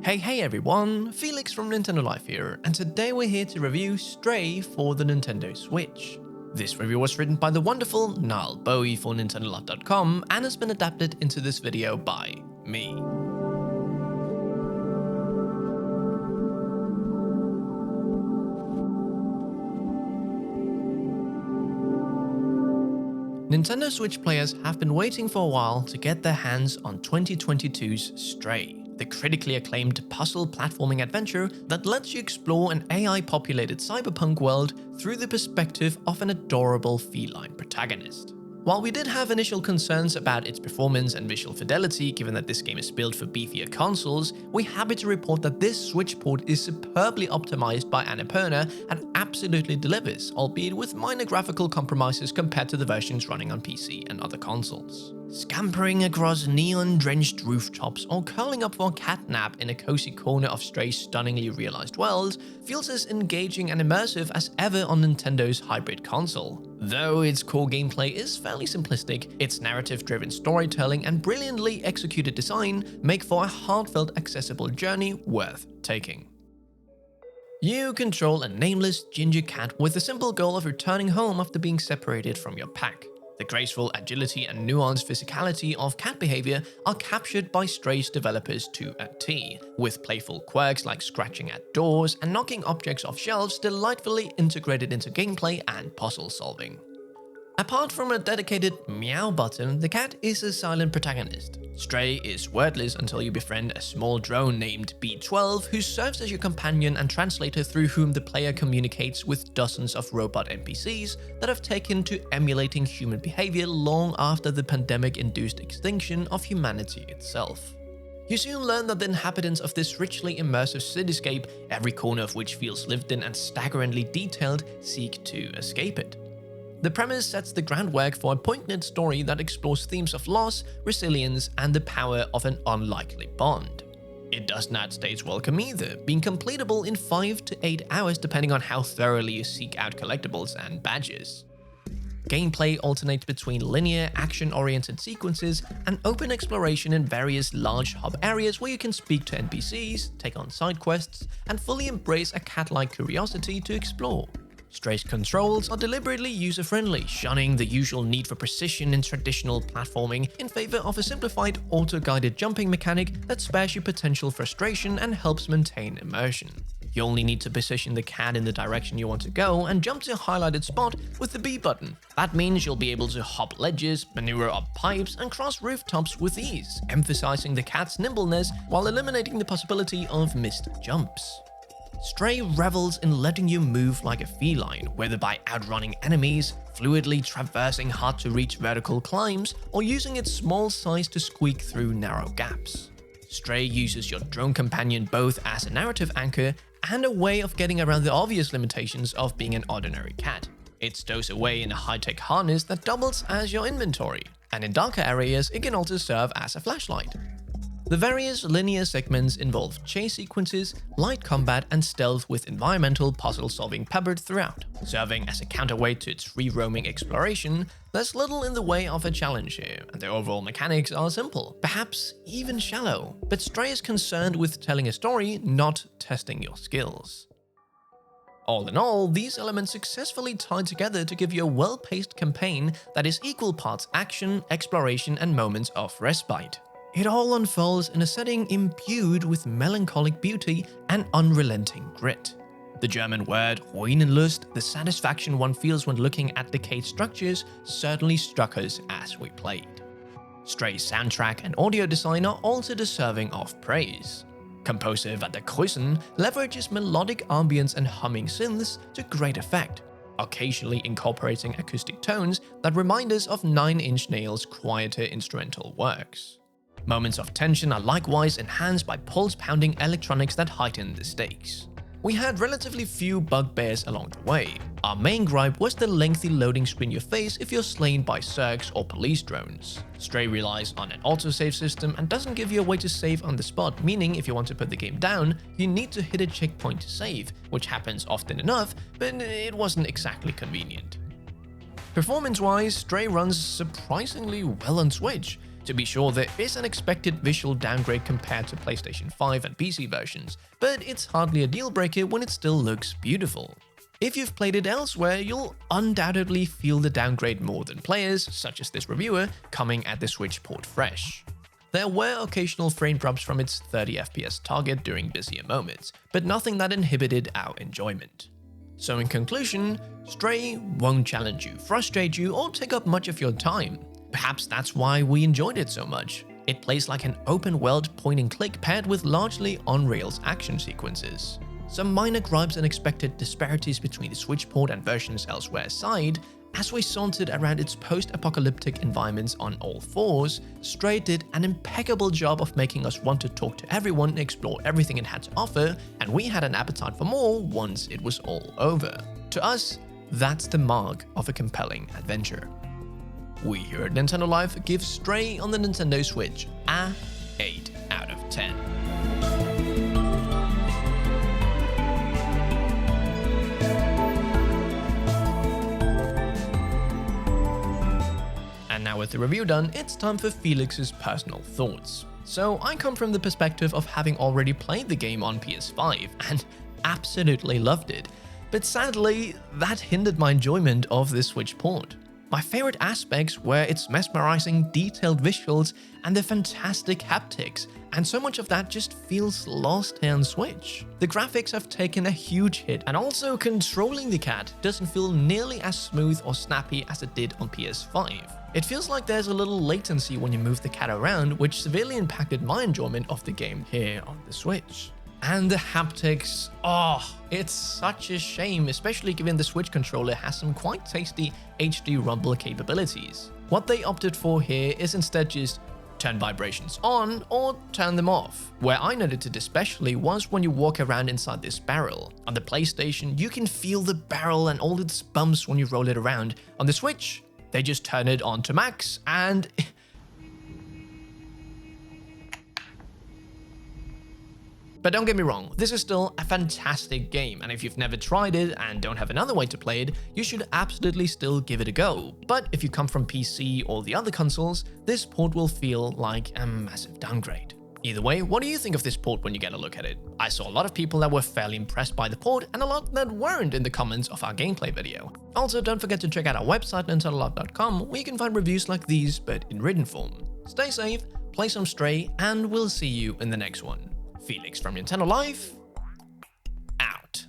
Hey everyone, Felix from Nintendo Life here, and today we're here to review Stray for the Nintendo Switch. This review was written by the wonderful Niall Bowie for NintendoLife.com and has been adapted into this video by me. Nintendo Switch players have been waiting for a while to get their hands on 2022's Stray, the critically acclaimed puzzle platforming adventure that lets you explore an AI-populated cyberpunk world through the perspective of an adorable feline protagonist. While we did have initial concerns about its performance and visual fidelity given that this game is built for beefier consoles, we're happy to report that this Switch port is superbly optimized by Annapurna and absolutely delivers, albeit with minor graphical compromises compared to the versions running on PC and other consoles. Scampering across neon-drenched rooftops or curling up for a cat nap in a cozy corner of Stray's stunningly realized world feels as engaging and immersive as ever on Nintendo's hybrid console. Though its core gameplay is fairly simplistic, its narrative-driven storytelling and brilliantly executed design make for a heartfelt, accessible journey worth taking. You control a nameless ginger cat with the simple goal of returning home after being separated from your pack. The graceful agility and nuanced physicality of cat behavior are captured by Stray's developers to a T, with playful quirks like scratching at doors and knocking objects off shelves delightfully integrated into gameplay and puzzle solving. Apart from a dedicated meow button, the cat is a silent protagonist. Stray is wordless until you befriend a small drone named B12 who serves as your companion and translator through whom the player communicates with dozens of robot NPCs that have taken to emulating human behavior long after the pandemic-induced extinction of humanity itself. You soon learn that the inhabitants of this richly immersive cityscape, every corner of which feels lived in and staggeringly detailed, seek to escape it. The premise sets the groundwork for a poignant story that explores themes of loss, resilience, and the power of an unlikely bond. It does not stay its welcome either, being completable in 5 to 8 hours depending on how thoroughly you seek out collectibles and badges. Gameplay alternates between linear, action-oriented sequences and open exploration in various large hub areas where you can speak to NPCs, take on side quests, and fully embrace a cat-like curiosity to explore. Stray's controls are deliberately user-friendly, shunning the usual need for precision in traditional platforming in favor of a simplified auto-guided jumping mechanic that spares you potential frustration and helps maintain immersion. You only need to position the cat in the direction you want to go and jump to a highlighted spot with the B button. That means you'll be able to hop ledges, maneuver up pipes, and cross rooftops with ease, emphasizing the cat's nimbleness while eliminating the possibility of missed jumps. Stray revels in letting you move like a feline, whether by outrunning enemies, fluidly traversing hard-to-reach vertical climbs, or using its small size to squeak through narrow gaps. Stray uses your drone companion both as a narrative anchor and a way of getting around the obvious limitations of being an ordinary cat. It stows away in a high-tech harness that doubles as your inventory, and in darker areas it can also serve as a flashlight. The various linear segments involve chase sequences, light combat, and stealth with environmental puzzle-solving peppered throughout. Serving as a counterweight to its free-roaming exploration, there's little in the way of a challenge here, and the overall mechanics are simple, perhaps even shallow, but Stray is concerned with telling a story, not testing your skills. All in all, these elements successfully tie together to give you a well-paced campaign that is equal parts action, exploration, and moments of respite. It all unfolds in a setting imbued with melancholic beauty and unrelenting grit. The German word Ruinenlust, the satisfaction one feels when looking at decayed structures, certainly struck us as we played. Stray's soundtrack and audio design are also deserving of praise. Composer Van Kruisen leverages melodic ambience and humming synths to great effect, occasionally incorporating acoustic tones that remind us of Nine Inch Nails' quieter instrumental works. Moments of tension are likewise enhanced by pulse-pounding electronics that heighten the stakes. We had relatively few bugbears along the way. Our main gripe was the lengthy loading screen you face if you're slain by zergs or police drones. Stray relies on an autosave system and doesn't give you a way to save on the spot, meaning if you want to put the game down, you need to hit a checkpoint to save, which happens often enough, but it wasn't exactly convenient. Performance-wise, Stray runs surprisingly well on Switch. To be sure, there is an expected visual downgrade compared to PlayStation 5 and PC versions, but it's hardly a deal breaker when it still looks beautiful. If you've played it elsewhere, you'll undoubtedly feel the downgrade more than players, such as this reviewer, coming at the Switch port fresh. There were occasional frame drops from its 30 FPS target during busier moments, but nothing that inhibited our enjoyment. So in conclusion, Stray won't challenge you, frustrate you, or take up much of your time. Perhaps that's why we enjoyed it so much. It plays like an open-world point-and-click paired with largely on-rails action sequences. Some minor gripes and expected disparities between the Switch port and versions elsewhere aside, as we sauntered around its post-apocalyptic environments on all fours, Stray did an impeccable job of making us want to talk to everyone and explore everything it had to offer, and we had an appetite for more once it was all over. To us, that's the mark of a compelling adventure. We here at Nintendo Life give Stray on the Nintendo Switch a 8 out of 10. And now with the review done, it's time for Felix's personal thoughts. So I come from the perspective of having already played the game on PS5 and absolutely loved it, but sadly, that hindered my enjoyment of the Switch port. My favorite aspects were its mesmerizing, detailed visuals and the fantastic haptics, and so much of that just feels lost here on Switch. The graphics have taken a huge hit, and also controlling the cat doesn't feel nearly as smooth or snappy as it did on PS5. It feels like there's a little latency when you move the cat around, which severely impacted my enjoyment of the game here on the Switch. And the haptics, it's such a shame, especially given the Switch controller has some quite tasty HD rumble capabilities. What they opted for here is instead just turn vibrations on or turn them off. Where I noticed it especially was when you walk around inside this barrel. On the PlayStation, you can feel the barrel and all its bumps when you roll it around. On the Switch, they just turn it on to max and But don't get me wrong, this is still a fantastic game, and if you've never tried it and don't have another way to play it, you should absolutely still give it a go. But if you come from PC or the other consoles, this port will feel like a massive downgrade. Either way, what do you think of this port when you get a look at it? I saw a lot of people that were fairly impressed by the port and a lot that weren't in the comments of our gameplay video. Also, don't forget to check out our website nintendolove.com, where you can find reviews like these but in written form. Stay safe, play some Stray, and we'll see you in the next one. Felix from Nintendo Life, out.